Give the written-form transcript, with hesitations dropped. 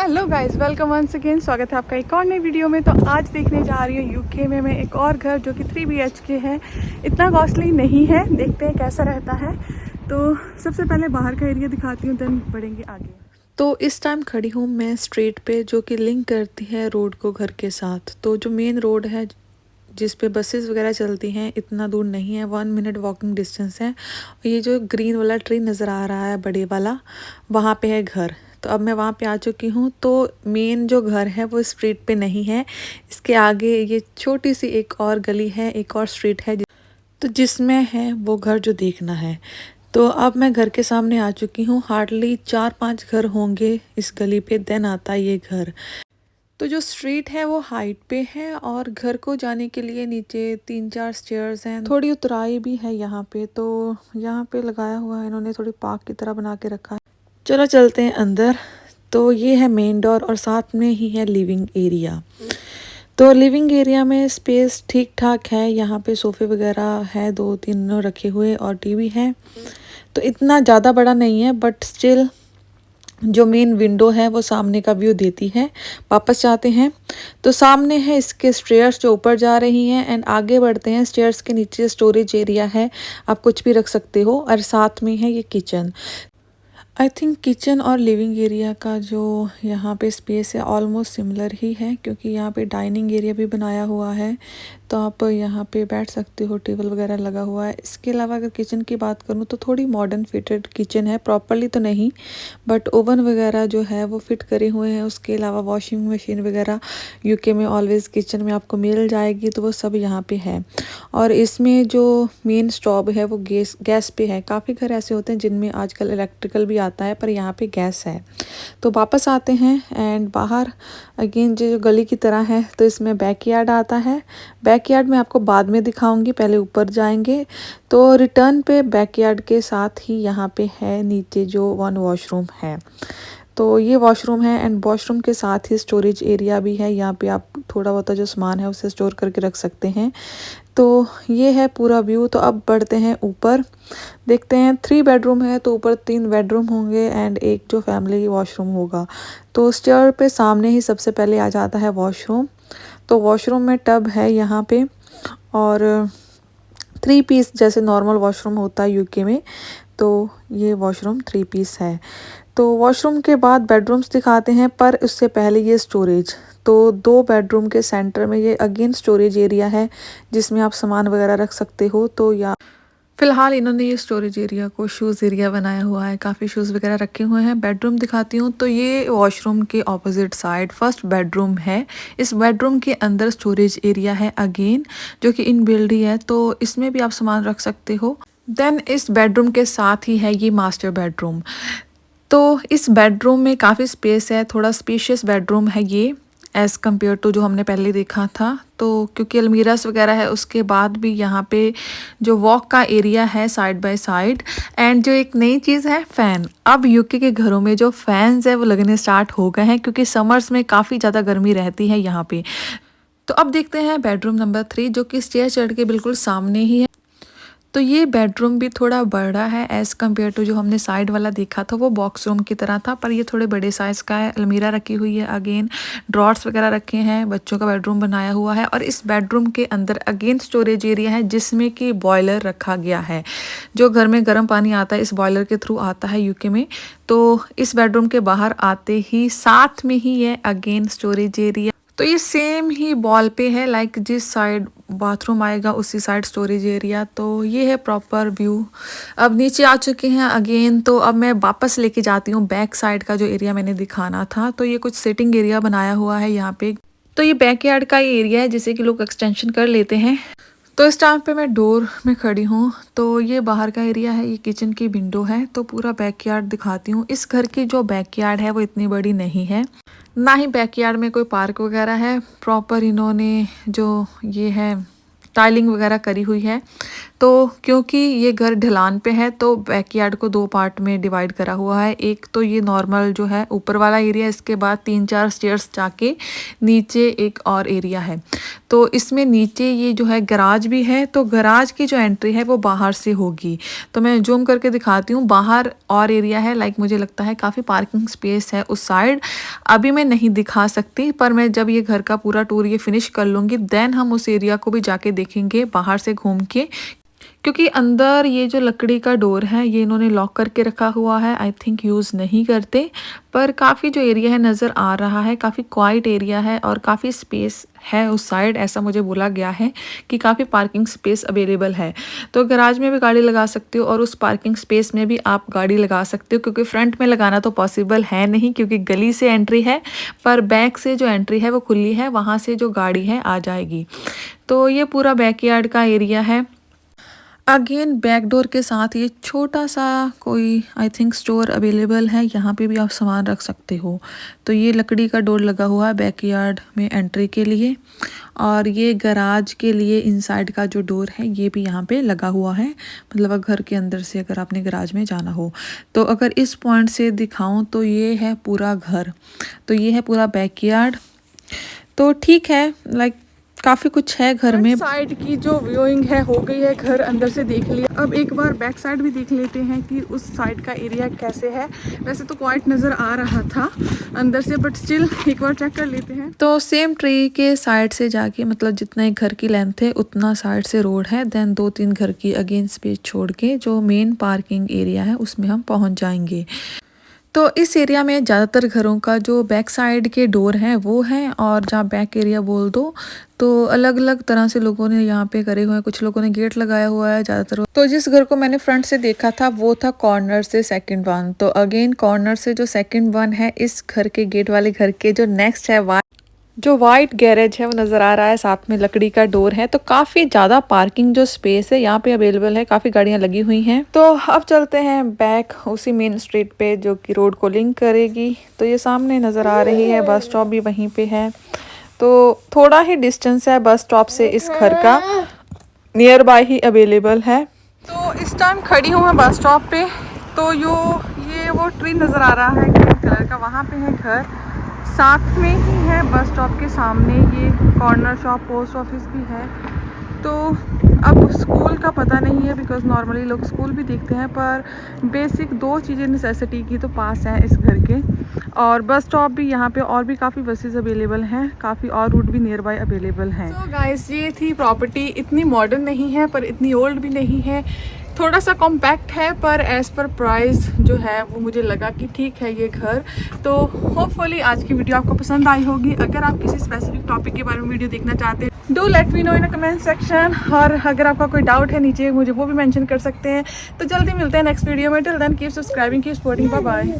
Hello guys, welcome once again. स्वागत है आपका एक और नई वीडियो में। तो आज देखने जा रही हूँ यूके में मैं एक और घर जो कि 3 BHK है। इतना कॉस्टली नहीं है, देखते हैं कैसा रहता है। तो सबसे पहले बाहर का एरिया दिखाती हूँ, देन बढ़ेंगे आगे। तो इस टाइम खड़ी हूँ मैं स्ट्रीट पे जो कि लिंक करती है रोड को घर के साथ। तो जो मेन रोड है जिस पे बसेस वगैरह चलती हैं, इतना दूर नहीं है, 1 मिनट वॉकिंग डिस्टेंस है। और ये जो ग्रीन वाला ट्री नज़र आ रहा है बड़े वाला, वहाँ पे है घर। तो अब मैं वहाँ पे आ चुकी हूँ। तो मेन जो घर है वो स्ट्रीट पे नहीं है, इसके आगे ये छोटी सी एक और गली है, एक और स्ट्रीट है तो जिसमें है वो घर जो देखना है। तो अब मैं घर के सामने आ चुकी हूँ। हार्डली 4-5 घर होंगे इस गली पे, देन आता है ये घर। तो जो स्ट्रीट है वो हाइट पे है और घर को जाने के लिए नीचे 3-4 स्टेयर्स हैं, थोड़ी उतराई भी है यहाँ पे। तो यहाँ पे लगाया हुआ है इन्होंने, थोड़ी पार्क की तरह बना के रखा है। चलो चलते हैं अंदर। तो ये है मेन डोर और साथ में ही है लिविंग एरिया। तो लिविंग एरिया में स्पेस ठीक ठाक है, यहाँ पे सोफे वगैरह है 2-3 रखे हुए और टीवी है। तो इतना ज़्यादा बड़ा नहीं है, बट स्टिल जो मेन विंडो है वो सामने का व्यू देती है। वापस जाते हैं तो सामने है इसके स्टेयर्स जो ऊपर जा रही हैं, एंड आगे बढ़ते हैं। स्टेयर्स के नीचे स्टोरेज एरिया है, आप कुछ भी रख सकते हो, और साथ में है ये किचन। आई थिंक किचन और लिविंग एरिया का जो यहाँ पे स्पेस है ऑलमोस्ट सिमिलर ही है, क्योंकि यहाँ पे डाइनिंग एरिया भी बनाया हुआ है, तो आप यहाँ पे बैठ सकते हो, टेबल वगैरह लगा हुआ है। इसके अलावा अगर किचन की बात करूँ तो थोड़ी मॉडर्न फिटेड किचन है, प्रॉपरली तो नहीं, बट ओवन वगैरह जो है वो फिट करे हुए हैं। उसके अलावा वॉशिंग मशीन वगैरह यूके में ऑलवेज़ किचन में आपको मिल जाएगी, तो वो सब यहाँ पे है। और इसमें जो मेन स्टोव है वो गैस पे है। काफ़ी घर ऐसे होते हैं जिनमें आजकल इलेक्ट्रिकल भी आता है, पर यहाँ पे गैस है। तो वापस आते हैं एंड बाहर अगेन जो गली की तरह है, तो इसमें बैकयार्ड आता है। बैकयार्ड में आपको बाद में दिखाऊंगी, पहले ऊपर जाएंगे। तो रिटर्न पे बैकयार्ड के साथ ही यहाँ पे है नीचे जो 1 वॉशरूम है। तो ये वॉशरूम है एंड वॉशरूम के साथ ही स्टोरेज एरिया भी है। यहाँ पे आप थोड़ा बहुत जो सामान है उसे स्टोर करके रख सकते हैं। तो ये है पूरा व्यू। तो अब बढ़ते हैं ऊपर, देखते हैं। 3 बेडरूम है तो ऊपर 3 बेडरूम होंगे एंड एक जो फैमिली वॉशरूम होगा। तो स्टेयर पे सामने ही सबसे पहले आ जाता है वॉशरूम। तो वॉशरूम में टब है यहाँ पे, और 3 पीस जैसे नॉर्मल वॉशरूम होता है यूके में, तो ये वॉशरूम 3 पीस है। तो वॉशरूम के बाद बेडरूम्स दिखाते हैं, पर उससे पहले ये स्टोरेज। तो 2 बेडरूम के सेंटर में ये अगेन स्टोरेज एरिया है, जिसमें आप सामान वगैरह रख सकते हो। तो या फिलहाल इन्होंने ये स्टोरेज एरिया को शूज़ एरिया बनाया हुआ है, काफ़ी शूज़ वगैरह रखे हुए हैं। बेडरूम दिखाती हूँ। तो ये वॉशरूम के ऑपोजिट साइड फर्स्ट बेडरूम है। इस बेडरूम के अंदर स्टोरेज एरिया है अगेन, जो कि इनबिल्ट ही है, तो इसमें भी आप सामान रख सकते हो। देन इस बेडरूम के साथ ही है ये मास्टर बेडरूम। तो इस बेडरूम में काफ़ी स्पेस है, थोड़ा स्पेशियस बेडरूम है ये एज़ कम्पेयर टू जो हमने पहले देखा था। तो क्योंकि अलमीरास वगैरह है, उसके बाद भी यहाँ पे जो वॉक का एरिया है साइड बाय साइड। एंड जो एक नई चीज़ है फ़ैन। अब यूके के घरों में जो फैंस है वो लगने स्टार्ट हो गए हैं, क्योंकि समर्स में काफ़ी ज़्यादा गर्मी रहती है यहाँ पे। तो अब देखते हैं बेडरूम नंबर 3, जो कि स्टेयर चढ़ के बिल्कुल सामने ही है। तो ये बेडरूम भी थोड़ा बड़ा है एज़ कम्पेयर टू जो हमने साइड वाला देखा था, वो बॉक्स रूम की तरह था, पर ये थोड़े बड़े साइज़ का है। अलमीरा रखी हुई है, अगेन ड्रॉर्स वगैरह रखे हैं, बच्चों का बेडरूम बनाया हुआ है। और इस बेडरूम के अंदर अगेन स्टोरेज एरिया है, जिसमें कि बॉयलर रखा गया है। जो घर में गर्म पानी आता है इस बॉयलर के थ्रू आता है यूके में। तो इस बेडरूम के बाहर आते ही साथ में ही है अगेन स्टोरेज एरिया। तो ये सेम ही वॉल पे है, लाइक जिस साइड बाथरूम आएगा उसी साइड स्टोरेज एरिया। तो ये है प्रॉपर व्यू। अब नीचे आ चुके हैं अगेन। तो अब मैं वापस लेके जाती हूँ बैक साइड का जो एरिया मैंने दिखाना था। तो ये कुछ सिटिंग एरिया बनाया हुआ है यहाँ पे। तो ये बैकयार्ड का ही एरिया है, जिसे कि लोग एक्सटेंशन कर लेते हैं। तो इस टाइम पे मैं डोर में खड़ी हूँ। तो ये बाहर का एरिया है, ये किचन की विंडो है। तो पूरा बैकयार्ड दिखाती हूँ। इस घर की जो बैकयार्ड है वो इतनी बड़ी नहीं है, ना ही बैकयार्ड में कोई पार्क वगैरह है। प्रॉपर इन्होंने जो ये है टाइलिंग वगैरह करी हुई है। तो क्योंकि ये घर ढलान पे है तो बैकयार्ड को 2 पार्ट में डिवाइड करा हुआ है। एक तो ये नॉर्मल जो है ऊपर वाला एरिया, इसके बाद 3-4 स्टेयर्स जाके नीचे एक और एरिया है। तो इसमें नीचे ये जो है गराज भी है, तो गराज की जो एंट्री है वो बाहर से होगी। तो मैं जूम करके दिखाती हूँ। बाहर और एरिया है, लाइक मुझे लगता है काफ़ी पार्किंग स्पेस है उस साइड। अभी मैं नहीं दिखा सकती, पर मैं जब ये घर का पूरा टूर ये फिनिश कर लूँगी देन हम उस एरिया को भी जाके देखेंगे बाहर से घूम के। क्योंकि अंदर ये जो लकड़ी का डोर है ये इन्होंने लॉक करके रखा हुआ है, आई थिंक यूज़ नहीं करते। पर काफ़ी जो एरिया है नज़र आ रहा है, काफ़ी क्वाइट एरिया है और काफ़ी स्पेस है उस साइड। ऐसा मुझे बोला गया है कि काफ़ी पार्किंग स्पेस अवेलेबल है। तो गैराज में भी गाड़ी लगा सकते हो और उस पार्किंग स्पेस में भी आप गाड़ी लगा सकते हो, क्योंकि फ्रंट में लगाना तो पॉसिबल है नहीं क्योंकि गली से एंट्री है, पर बैक से जो एंट्री है वो खुली है, वहाँ से जो गाड़ी है आ जाएगी। तो ये पूरा बैकयार्ड का एरिया है। अगेन बैक डोर के साथ ये छोटा सा कोई आई थिंक स्टोर अवेलेबल है, यहाँ पे भी आप सामान रख सकते हो। तो ये लकड़ी का डोर लगा हुआ है बैकयार्ड में एंट्री के लिए, और ये गराज के लिए इनसाइड का जो डोर है ये भी यहाँ पे लगा हुआ है। मतलब घर के अंदर से अगर आपने गराज में जाना हो तो अगर इस पॉइंट से दिखाऊं तो ये है पूरा घर, तो ये है पूरा बैकयार्ड। तो ठीक है, लाइक काफ़ी कुछ है घर में। साइड की जो व्यूइंग है हो गई है, घर अंदर से देख लिया। अब एक बार बैक साइड भी देख लेते हैं कि उस साइड का एरिया कैसे है। वैसे तो क्वाइट नज़र आ रहा था अंदर से, बट स्टिल एक बार चेक कर लेते हैं। तो सेम ट्री के साइड से जाके, मतलब जितना एक घर की लेंथ है उतना साइड से रोड है, देन 2-3 घर की अगेन स्पेस छोड़ के जो मेन पार्किंग एरिया है उसमें हम पहुँच जाएंगे। तो इस एरिया में ज़्यादातर घरों का जो बैक साइड के डोर हैं वो हैं, और जहाँ बैक एरिया बोल दो तो अलग अलग तरह से लोगों ने यहाँ पे करे हुए हैं। कुछ लोगों ने गेट लगाया हुआ है ज़्यादातर। तो जिस घर को मैंने फ्रंट से देखा था वो था कॉर्नर से सेकंड वन। तो अगेन कॉर्नर से जो सेकंड वन है, इस घर के गेट वाले घर के जो नेक्स्ट है जो वाइट गैरेज है वो नज़र आ रहा है, साथ में लकड़ी का डोर है। तो काफ़ी ज़्यादा पार्किंग जो स्पेस है यहाँ पे अवेलेबल है, काफ़ी गाड़ियाँ लगी हुई हैं। तो अब चलते हैं बैक उसी मेन स्ट्रीट पे जो कि रोड को लिंक करेगी। तो ये सामने नज़र आ रही है, बस स्टॉप भी वहीं पे है। तो थोड़ा ही डिस्टेंस है बस स्टॉप से इस घर का, नियर बाय ही अवेलेबल है। तो इस टाइम खड़ी हूँ मैं बस स्टॉप पे। तो ये वो ट्री नज़र आ रहा है ग्रीन कलर का, वहाँ पे है घर। साथ में ही है बस स्टॉप के सामने ये कॉर्नर शॉप, पोस्ट ऑफिस भी है। तो अब स्कूल का पता नहीं है बिकॉज नॉर्मली लोग स्कूल भी देखते हैं, पर बेसिक 2 चीज़ें नेसेसिटी की तो पास हैं इस घर के। और बस स्टॉप भी यहाँ पे, और भी काफ़ी बसेस अवेलेबल हैं, काफ़ी और रूट भी नियर बाय अवेलेबल हैं। तो गाइस ये थी प्रॉपर्टी। इतनी मॉडर्न नहीं है पर इतनी ओल्ड भी नहीं है, थोड़ा सा कॉम्पैक्ट है, पर एज़ पर प्राइस जो है वो मुझे लगा कि ठीक है ये घर। तो होपफुली आज की वीडियो आपको पसंद आई होगी। अगर आप किसी स्पेसिफिक टॉपिक के बारे में वीडियो देखना चाहते हैं do let me know in comment section, और अगर आपका कोई डाउट है नीचे मुझे वो भी मेंशन कर सकते हैं। तो जल्दी मिलते हैं नेक्स्ट वीडियो में। Till then keep subscribing, keep supporting, bye bye.